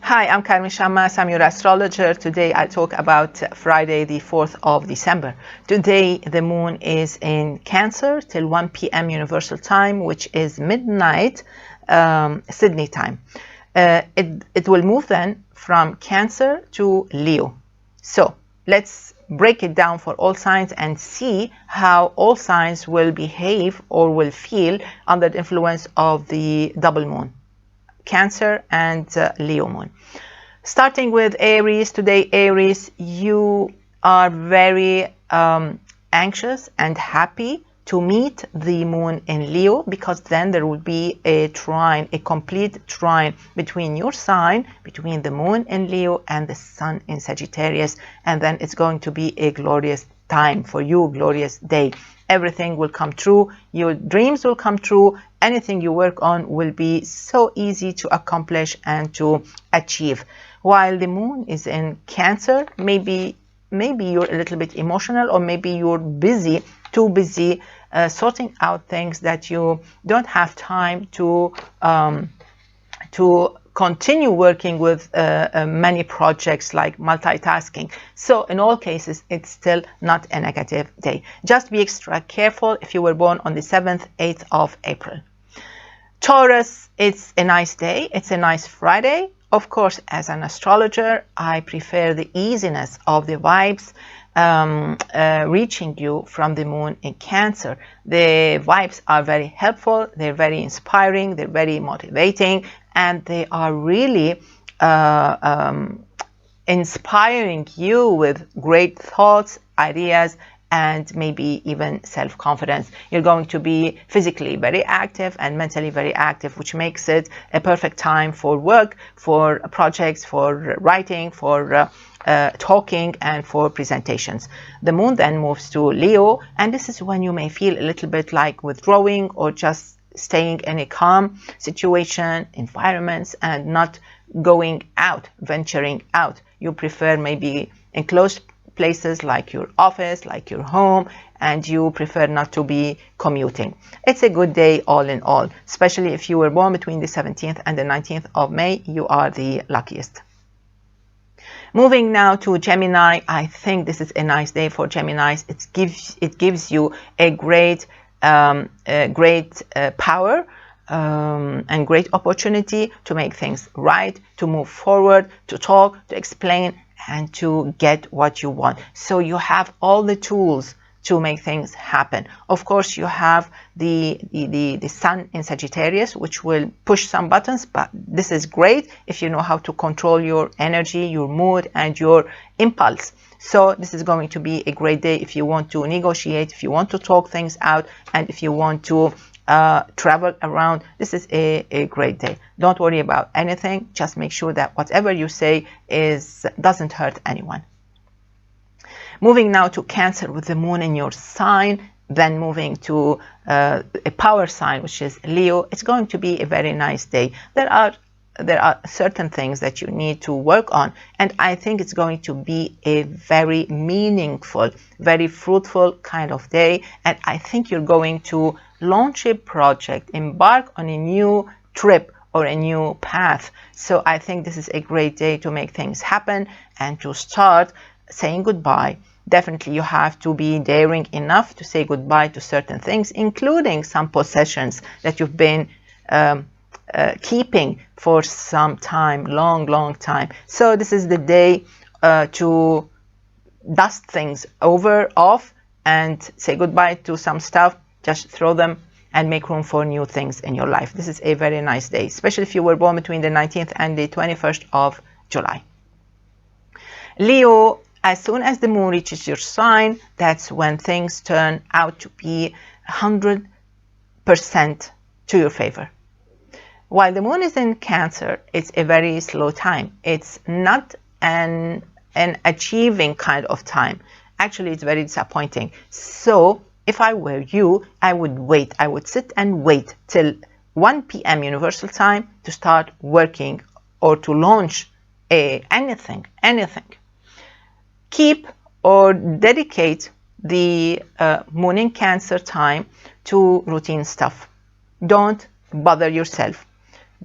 Hi, I'm Carmen Chammas. I'm your astrologer. Today I talk about Friday, the 4th of December. Today the moon is in Cancer till 1 p.m. Universal Time, which is midnight Sydney time. It will move then from Cancer to Leo. So let's break it down for all signs and see how all signs will behave or will feel under the influence of the double moon. Cancer and Leo moon. Starting with Aries, today Aries, you are very anxious and happy to meet the moon in Leo, because then there will be a trine, a complete trine between your sign, between the moon in Leo and the sun in Sagittarius, and then it's going to be a glorious time for you, glorious day. Everything will come true, your dreams will come true, anything you work on will be so easy to accomplish and to achieve. While the moon is in Cancer, maybe you're a little bit emotional, or maybe you're busy, too busy sorting out things that you don't have time to continue working with many projects, like multitasking. So in all cases, it's still not a negative day. Just be extra careful if you were born on the 7th, 8th of April. Taurus, it's a nice day. It's a nice Friday. Of course, as an astrologer, I prefer the easiness of the vibes reaching you from the moon in Cancer. The vibes are very helpful, they're very inspiring, they're very motivating, and they are really inspiring you with great thoughts, ideas, and maybe even self-confidence. You're going to be physically very active and mentally very active, which makes it a perfect time for work, for projects, for writing, for talking, and for presentations. The moon then moves to Leo, and this is when you may feel a little bit like withdrawing or just staying in a calm situation, environments, and not going out, venturing out. You prefer maybe enclosed places like your office, like your home, and you prefer not to be commuting. It's a good day all in all, especially if you were born between the 17th and the 19th of May. You are the luckiest. Moving now to Gemini, I think this is a nice day for Geminis. It gives you a great power and great opportunity to make things right, to move forward, to talk, to explain, and to get what you want. So you have all the tools to make things happen. Of course, you have the sun in Sagittarius, which will push some buttons, but this is great if you know how to control your energy, your mood, and your impulse. So this is going to be a great day if you want to negotiate, if you want to talk things out, and if you want to travel around. This is a great day. Don't worry about anything. Just make sure that whatever you say doesn't hurt anyone. Moving now to Cancer with the moon in your sign, then moving to a power sign, which is Leo. It's going to be a very nice day. There are certain things that you need to work on, and I think it's going to be a very meaningful, very fruitful kind of day. And I think you're going to launch a project, embark on a new trip or a new path. So I think this is a great day to make things happen and to start saying goodbye. Definitely you have to be daring enough to say goodbye to certain things, including some possessions that you've been keeping for some time, long time. So this is the day to dust things off and say goodbye to some stuff. Just throw them and make room for new things in your life. This is a very nice day, especially if you were born between the 19th and the 21st of July. Leo, as soon as the moon reaches your sign, that's when things turn out to be 100% to your favor. While the moon is in Cancer, it's a very slow time. It's not an achieving kind of time. Actually, it's very disappointing. So if I were you, I would wait. I would sit and wait till 1 p.m. Universal Time to start working or to launch anything. Keep or dedicate the moon in Cancer time to routine stuff. Don't bother yourself,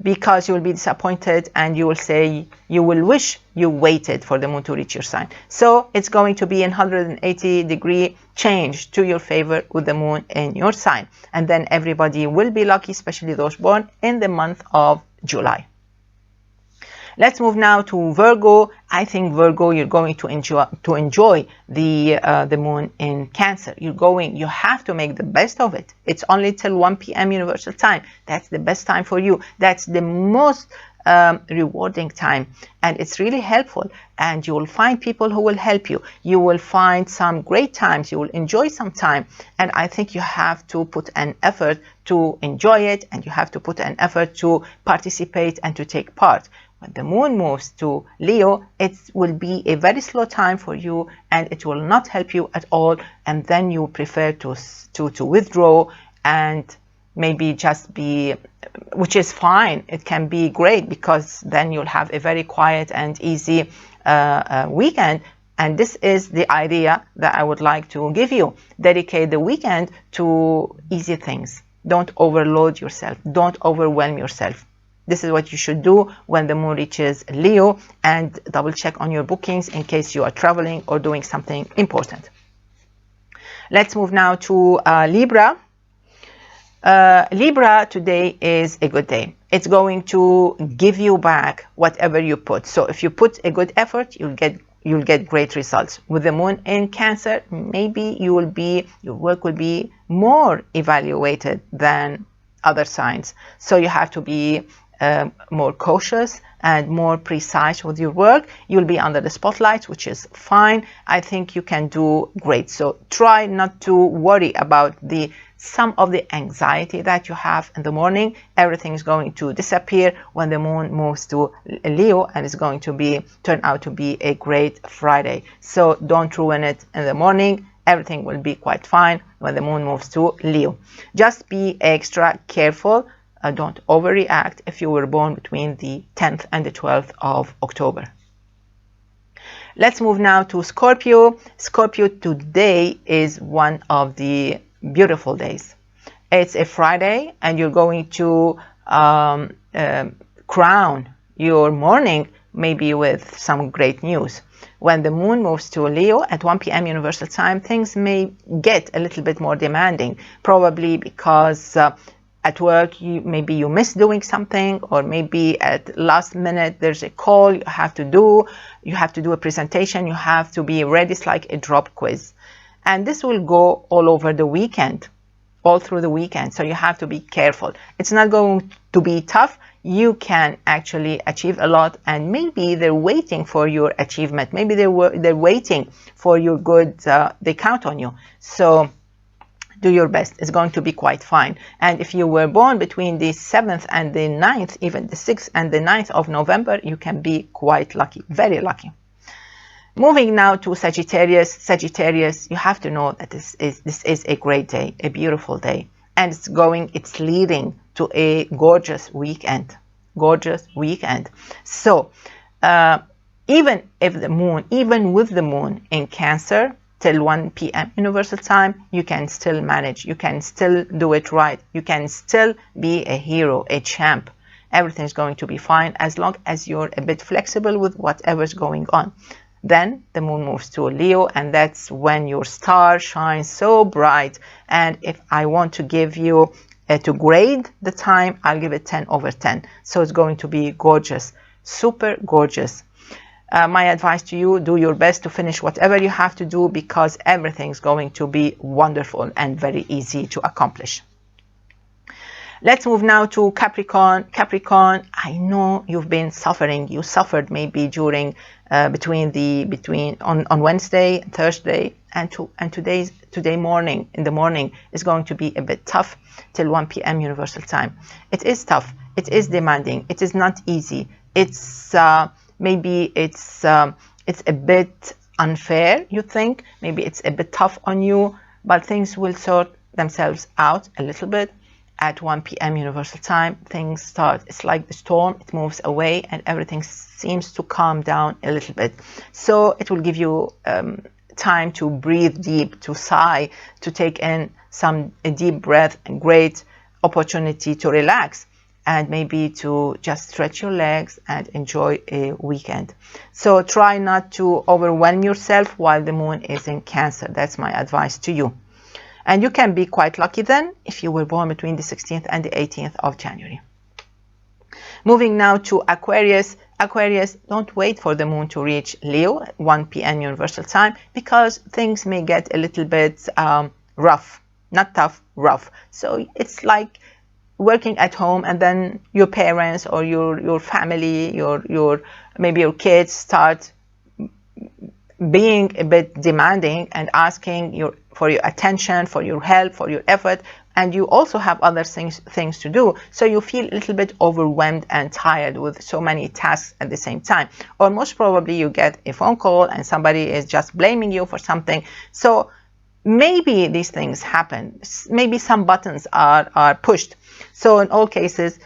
because you will be disappointed and you will say, you will wish you waited for the moon to reach your sign. So it's going to be a 180-degree change to your favor with the moon in your sign. And then everybody will be lucky, especially those born in the month of July. Let's move now to Virgo. I think Virgo, you're going to enjoy the moon in Cancer. You have to make the best of it. It's only till 1 p.m. Universal Time. That's the best time for you. That's the most rewarding time, and it's really helpful, and you will find people who will help you. You will find some great times. You will enjoy some time, and I think you have to put an effort to enjoy it, and you have to put an effort to participate and to take part. When the moon moves to Leo, it will be a very slow time for you, and it will not help you at all, and then you prefer to withdraw and maybe just be, which is fine. It can be great, because then you'll have a very quiet and easy weekend. And this is the idea that I would like to give you. Dedicate the weekend to easy things. Don't overload yourself. Don't overwhelm yourself. This is what you should do when the moon reaches Leo, and double check on your bookings in case you are traveling or doing something important. Let's move now to Libra. Libra, today is a good day. It's going to give you back whatever you put. So if you put a good effort, you'll get great results. With the moon in Cancer, maybe your work will be more evaluated than other signs. So you have to be more cautious and more precise with your work. You'll be under the spotlight, which is fine. I think you can do great. So try not to worry about some of the anxiety that you have in the morning. Everything is going to disappear when the moon moves to Leo, and it's going to turn out to be a great Friday. So don't ruin it in the morning. Everything will be quite fine when the moon moves to Leo. Just be extra careful. Don't overreact if you were born between the 10th and the 12th of October. Let's move now to Scorpio. Scorpio, today is one of the beautiful days. It's a Friday, and you're going to crown your morning maybe with some great news. When the moon moves to Leo at 1 p.m. Universal Time, things may get a little bit more demanding, probably because at work maybe you miss doing something, or maybe at last minute there's a call you have to do a presentation, you have to be ready. It's like a drop quiz, and this will go all over the weekend, all through the weekend, so you have to be careful. It's not going to be tough. You can actually achieve a lot, and maybe they're waiting for your achievement. Maybe they're waiting for your good. They count on you. So do your best. It's going to be quite fine. And if you were born between the 7th and the 9th, even the 6th and the 9th of November, you can be quite lucky, very lucky. Moving now to Sagittarius. Sagittarius, you have to know that this is a great day, a beautiful day, and it's leading to a gorgeous weekend. Gorgeous weekend. So even with the moon in Cancer till 1 p.m. Universal Time, you can still manage. You can still do it right. You can still be a hero, a champ. Everything's going to be fine as long as you're a bit flexible with whatever's going on. Then the moon moves to Leo, and that's when your star shines so bright. And if I want to give you to grade the time, I'll give it 10 over 10. So it's going to be gorgeous, super gorgeous. My advice to you, do your best to finish whatever you have to do, because everything's going to be wonderful and very easy to accomplish. Let's move now to Capricorn. Capricorn, I know you've been suffering. You suffered maybe during on Wednesday, Thursday, and today morning. In the morning is going to be a bit tough till 1 p.m. Universal Time. It is tough. It is demanding. It is not easy. It's maybe it's a bit unfair. You think maybe it's a bit tough on you, but things will sort themselves out a little bit. At 1 p.m. Universal Time, things start. It's like the storm. It moves away, and everything seems to calm down a little bit. So it will give you time to breathe deep, to sigh, to take in a deep breath, and great opportunity to relax and maybe to just stretch your legs and enjoy a weekend. So try not to overwhelm yourself while the moon is in Cancer. That's my advice to you. And you can be quite lucky then if you were born between the 16th and the 18th of January. Moving now to Aquarius. Aquarius, don't wait for the moon to reach Leo at 1 p.m. Universal Time, because things may get a little bit rough. Not tough, rough. So it's like working at home, and then your parents or your family, maybe your kids start being a bit demanding and asking for your attention, for your help, for your effort, and you also have other things to do. So you feel a little bit overwhelmed and tired with so many tasks at the same time. Or most probably you get a phone call and somebody is just blaming you for something. So maybe these things happen. Maybe some buttons are pushed. So in all cases,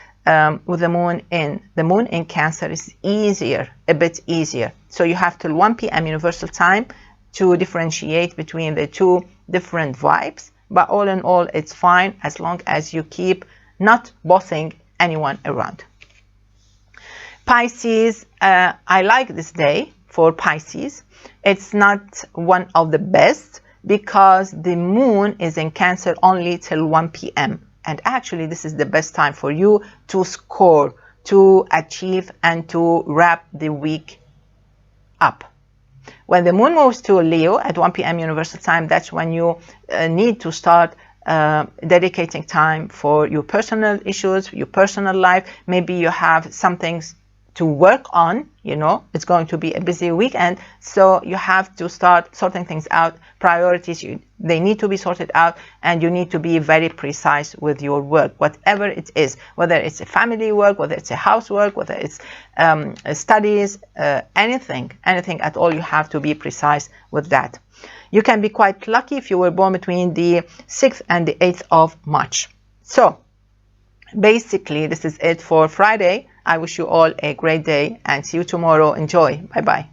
with the moon in Cancer is a bit easier. So you have till 1 p.m. Universal Time to differentiate between the two different vibes. But all in all, it's fine as long as you keep not bossing anyone around. Pisces, I like this day for Pisces. It's not one of the best because the moon is in Cancer only till 1 p.m. And actually, this is the best time for you to score, to achieve, and to wrap the week up. When the moon moves to Leo at 1 p.m. Universal Time, that's when you need to start dedicating time for your personal issues, your personal life. Maybe you have some things to work on, it's going to be a busy weekend. So you have to start sorting things out. Priorities, they need to be sorted out, and you need to be very precise with your work, whatever it is, whether it's a family work, whether it's a housework, whether it's studies, anything at all, you have to be precise with that. You can be quite lucky if you were born between the 6th and the 8th of March. So basically, this is it for Friday. I wish you all a great day and see you tomorrow. Enjoy. Bye-bye.